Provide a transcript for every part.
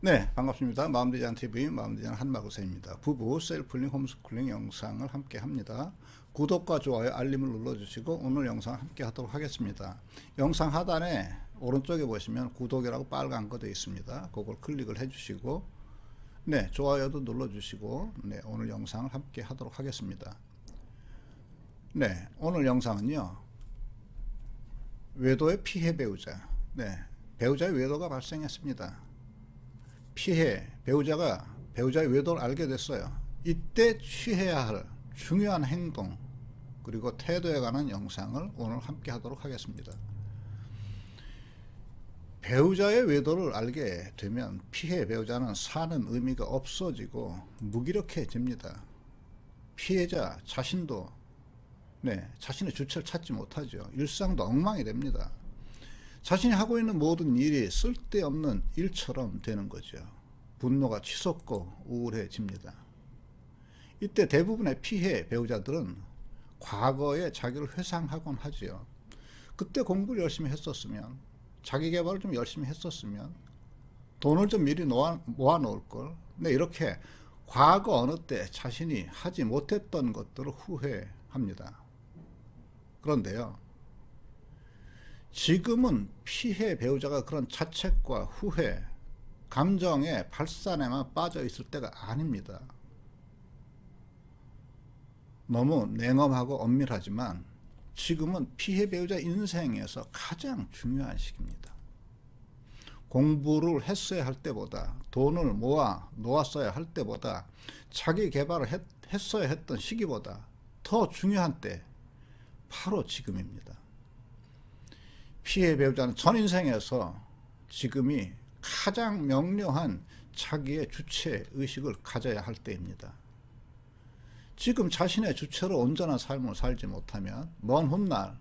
네, 반갑습니다. 마음대장TV 마음대장 한마구세입니다. 부부 셀프링 홈스쿨링 영상을 함께 합니다. 구독과 좋아요, 알림을 눌러주시고 오늘 영상 함께 하도록 하겠습니다. 영상 하단에 오른쪽에 보시면 구독이라고 빨간 거 되어 있습니다. 그걸 클릭을 해주시고 네, 좋아요도 눌러주시고 네, 오늘 영상을 함께 하도록 하겠습니다. 네, 오늘 영상은요, 외도의 피해 배우자. 네, 배우자의 외도가 발생했습니다. 피해, 배우자의 외도를 알게 됐어요. 이때 취해야 할 중요한 행동 그리고 태도에 관한 영상을 오늘 함께 하도록 하겠습니다. 배우자의 외도를 알게 되면 피해 배우자는 사는 의미가 없어지고 무기력해집니다. 피해자 자신도 자신의 주체를 찾지 못하죠. 일상도 엉망이 됩니다. 자신이 하고 있는 모든 일이 쓸데없는 일처럼 되는 거죠. 분노가 치솟고 우울해집니다. 이때 대부분의 피해 배우자들은 과거에 자기를 회상하곤 하지요. 그때 공부를 열심히 했었으면, 자기 개발을 좀 열심히 했었으면, 돈을 좀 미리 모아 놓을 걸. 이렇게 과거 어느 때 자신이 하지 못했던 것들을 후회합니다. 그런데요, 지금은 피해 배우자가 그런 자책과 후회, 감정의 발산에만 빠져 있을 때가 아닙니다. 너무 냉엄하고 엄밀하지만 지금은 피해 배우자 인생에서 가장 중요한 시기입니다. 공부를 했어야 할 때보다, 돈을 모아 놓았어야 할 때보다, 자기 개발을 했어야 했던 시기보다 더 중요한 때, 바로 지금입니다. 피해 배우자는 전 인생에서 지금이 가장 명료한 자기의 주체 의식을 가져야 할 때입니다. 지금 자신의 주체로 온전한 삶을 살지 못하면 먼 훗날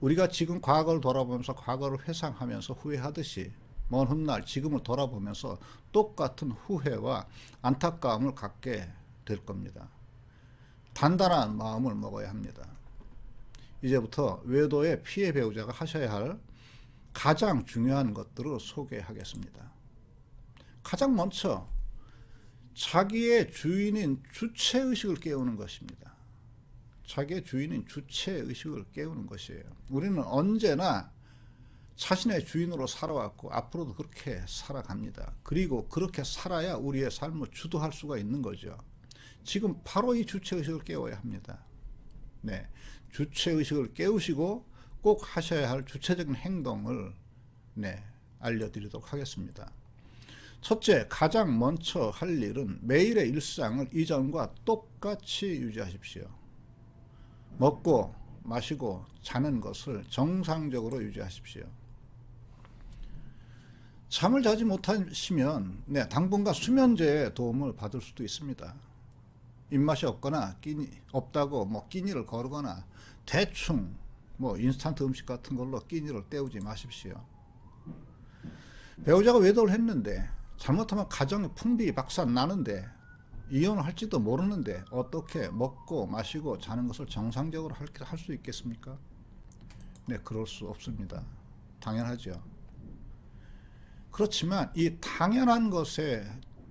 우리가 지금 과거를 돌아보면서 과거를 회상하면서 후회하듯이 먼 훗날 지금을 돌아보면서 똑같은 후회와 안타까움을 갖게 될 겁니다. 단단한 마음을 먹어야 합니다. 이제부터 외도의 피해 배우자가 하셔야 할 가장 중요한 것들을 소개하겠습니다. 가장 먼저 자기의 주인인 주체의식을 깨우는 것입니다. 자기의 주인인 주체의식을 깨우는 것이에요. 우리는 언제나 자신의 주인으로 살아왔고 앞으로도 그렇게 살아갑니다. 그리고 그렇게 살아야 우리의 삶을 주도할 수가 있는 거죠. 지금 바로 이 주체의식을 깨워야 합니다. 주체의식을 깨우시고 꼭 하셔야 할 주체적인 행동을 알려드리도록 하겠습니다. 첫째, 가장 먼저 할 일은 매일의 일상을 이전과 똑같이 유지하십시오. 먹고 마시고 자는 것을 정상적으로 유지하십시오. 잠을 자지 못하시면 당분간 수면제의 도움을 받을 수도 있습니다. 입맛이 없거나 없다고 끼니를 거르거나 대충 인스턴트 음식 같은 걸로 끼니를 때우지 마십시오. 배우자가 외도를 했는데 잘못하면 가정의 풍비박산 나는데 이혼을 할지도 모르는데 어떻게 먹고 마시고 자는 것을 정상적으로 할 수 있겠습니까? 그럴 수 없습니다. 당연하죠. 그렇지만 이 당연한 것에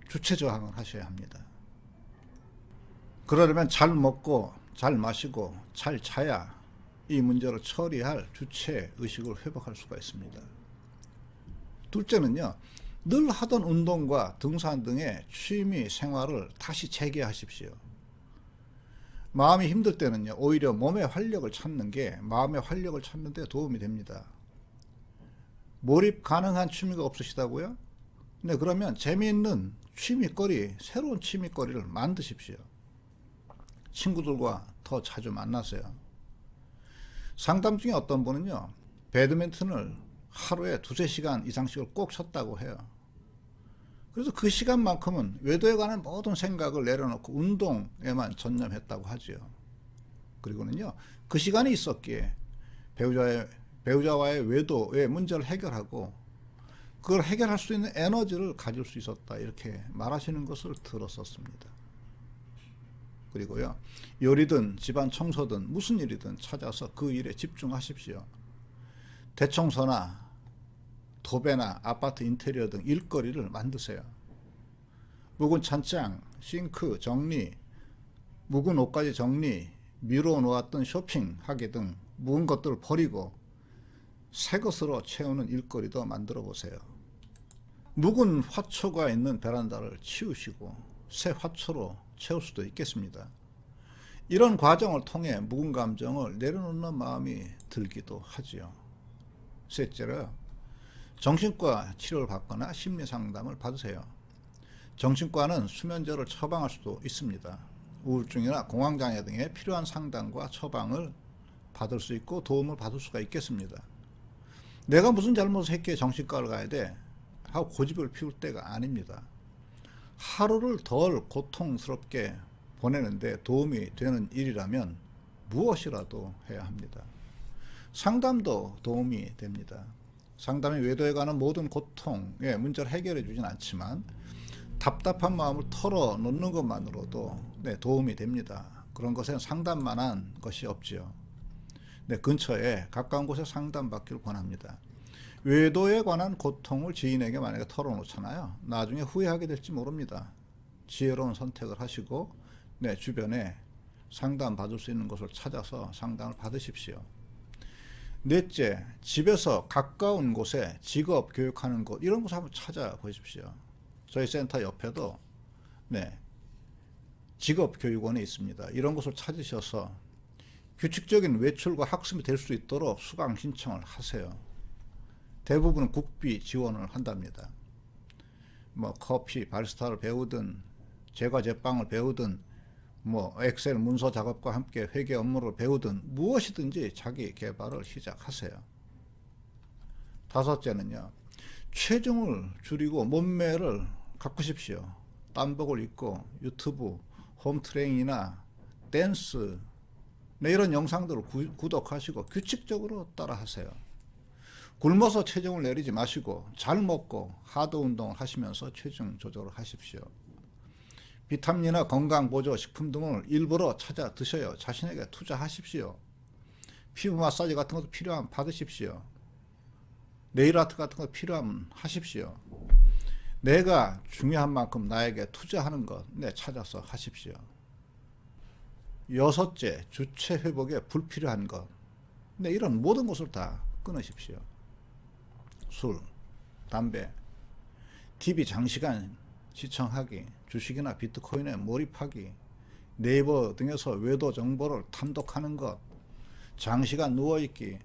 주체 저항을 하셔야 합니다. 그러려면 잘 먹고 잘 마시고 잘 자야 이 문제를 처리할 주체 의식을 회복할 수가 있습니다. 둘째는요, 늘 하던 운동과 등산 등의 취미 생활을 다시 재개하십시오. 마음이 힘들 때는요, 오히려 몸의 활력을 찾는 게 마음의 활력을 찾는 데 도움이 됩니다. 몰입 가능한 취미가 없으시다고요? 그러면 재미있는 취미거리, 새로운 취미거리를 만드십시오. 친구들과 더 자주 만나세요. 상담 중에 어떤 분은요, 배드민턴을 하루에 2-3시간 이상씩을 꼭 쳤다고 해요. 그래서 그 시간만큼은 외도에 관한 모든 생각을 내려놓고 운동에만 전념했다고 하죠. 그리고는요, 그 시간이 있었기에 배우자와의 외도의 문제를 해결하고 그걸 해결할 수 있는 에너지를 가질 수 있었다, 이렇게 말하시는 것을 들었었습니다. 그리고요, 요리든 집안 청소든 무슨 일이든 찾아서 그 일에 집중하십시오. 대청소나 도배나 아파트 인테리어 등 일거리를 만드세요. 묵은 찬장, 싱크 정리, 묵은 옷가지 정리, 미뤄 놓았던 쇼핑하기 등 묵은 것들을 버리고 새 것으로 채우는 일거리도 만들어 보세요. 묵은 화초가 있는 베란다를 치우시고 새 화초로 채울 수도 있겠습니다. 이런 과정을 통해 묵은 감정을 내려놓는 마음이 들기도 하지요. 셋째로 정신과 치료를 받거나 심리 상담을 받으세요. 정신과는 수면제를 처방할 수도 있습니다. 우울증이나 공황장애 등에 필요한 상담과 처방을 받을 수 있고 도움을 받을 수가 있겠습니다. 내가 무슨 잘못을 했기에 정신과를 가야 돼? 하고 고집을 피울 때가 아닙니다. 하루를 덜 고통스럽게 보내는데 도움이 되는 일이라면 무엇이라도 해야 합니다. 상담도 도움이 됩니다. 상담이 외도에 관한 모든 고통의 문제를 해결해 주진 않지만 답답한 마음을 털어놓는 것만으로도 도움이 됩니다. 그런 것엔 상담만한 것이 없지요. 근처에 가까운 곳에 상담받기를 권합니다. 외도에 관한 고통을 지인에게 만약에 털어놓잖아요. 나중에 후회하게 될지 모릅니다. 지혜로운 선택을 하시고 주변에 상담받을 수 있는 곳을 찾아서 상담을 받으십시오. 넷째, 집에서 가까운 곳에 직업 교육하는 곳, 이런 곳을 한번 찾아보십시오. 저희 센터 옆에도 직업교육원이 있습니다. 이런 곳을 찾으셔서 규칙적인 외출과 학습이 될 수 있도록 수강 신청을 하세요. 대부분은 국비 지원을 한답니다. 커피 바리스타를 배우든 제과 제빵을 배우든 엑셀 문서 작업과 함께 회계 업무를 배우든 무엇이든지 자기 개발을 시작하세요. 다섯째는요, 체중을 줄이고 몸매를 가꾸십시오. 땀복을 입고 유튜브 홈트레이닝이나 댄스 이런 영상들을 구독하시고 규칙적으로 따라하세요. 굶어서 체중을 내리지 마시고 잘 먹고 하드 운동을 하시면서 체중 조절을 하십시오. 비타민이나 건강보조식품 등을 일부러 찾아 드셔요. 자신에게 투자하십시오. 피부 마사지 같은 것도 필요하면 받으십시오. 네일아트 같은 거 필요하면 하십시오. 내가 중요한 만큼 나에게 투자하는 것 찾아서 하십시오. 여섯째, 주체 회복에 불필요한 것. 이런 모든 것을 다 끊으십시오. 술, 담배, TV 장시간 시청하기, 주식이나 비트코인에 몰입하기, 네이버 등에서 외도 정보를 탐독하는 것, 장시간 누워있기,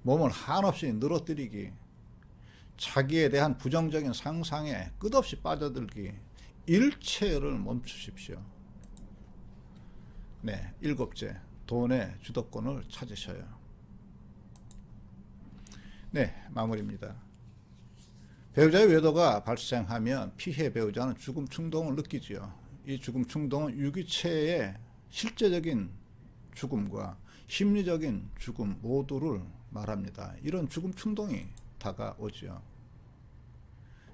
몸을 한없이 늘어뜨리기, 자기에 대한 부정적인 상상에 끝없이 빠져들기, 일체를 멈추십시오. 일곱째, 돈의 주도권을 찾으셔요. 마무리입니다. 배우자의 외도가 발생하면 피해 배우자는 죽음 충동을 느끼지요. 이 죽음 충동은 유기체의 실제적인 죽음과 심리적인 죽음 모두를 말합니다. 이런 죽음 충동이 다가오죠.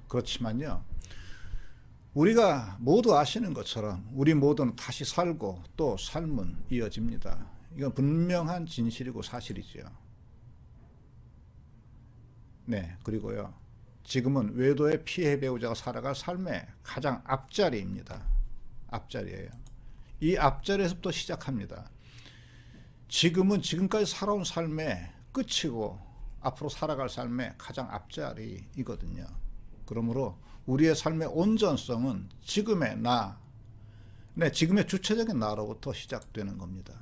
그렇지만요, 우리가 모두 아시는 것처럼 우리 모두는 다시 살고 또 삶은 이어집니다. 이건 분명한 진실이고 사실이지요. 그리고요, 지금은 외도의 피해 배우자가 살아갈 삶의 가장 앞자리입니다. 앞자리예요. 이 앞자리에서부터 시작합니다. 지금은 지금까지 살아온 삶의 끝이고 앞으로 살아갈 삶의 가장 앞자리이거든요. 그러므로 우리의 삶의 온전성은 지금의 나, 지금의 주체적인 나로부터 시작되는 겁니다.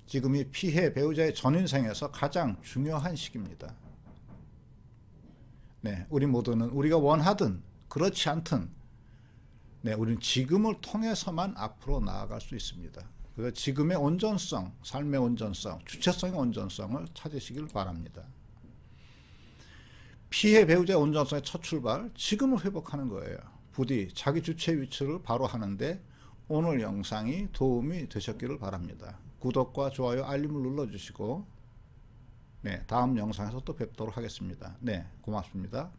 지금이 피해 배우자의 전인생에서 가장 중요한 시기입니다. 우리 모두는 우리가 원하든 그렇지 않든 우리는 지금을 통해서만 앞으로 나아갈 수 있습니다. 그래서 지금의 온전성, 삶의 온전성, 주체성의 온전성을 찾으시길 바랍니다. 피해 배우자의 온전성의 첫 출발, 지금을 회복하는 거예요. 부디 자기 주체 위치를 바로 하는데 오늘 영상이 도움이 되셨기를 바랍니다. 구독과 좋아요, 알림을 눌러주시고 다음 영상에서 또 뵙도록 하겠습니다. 고맙습니다.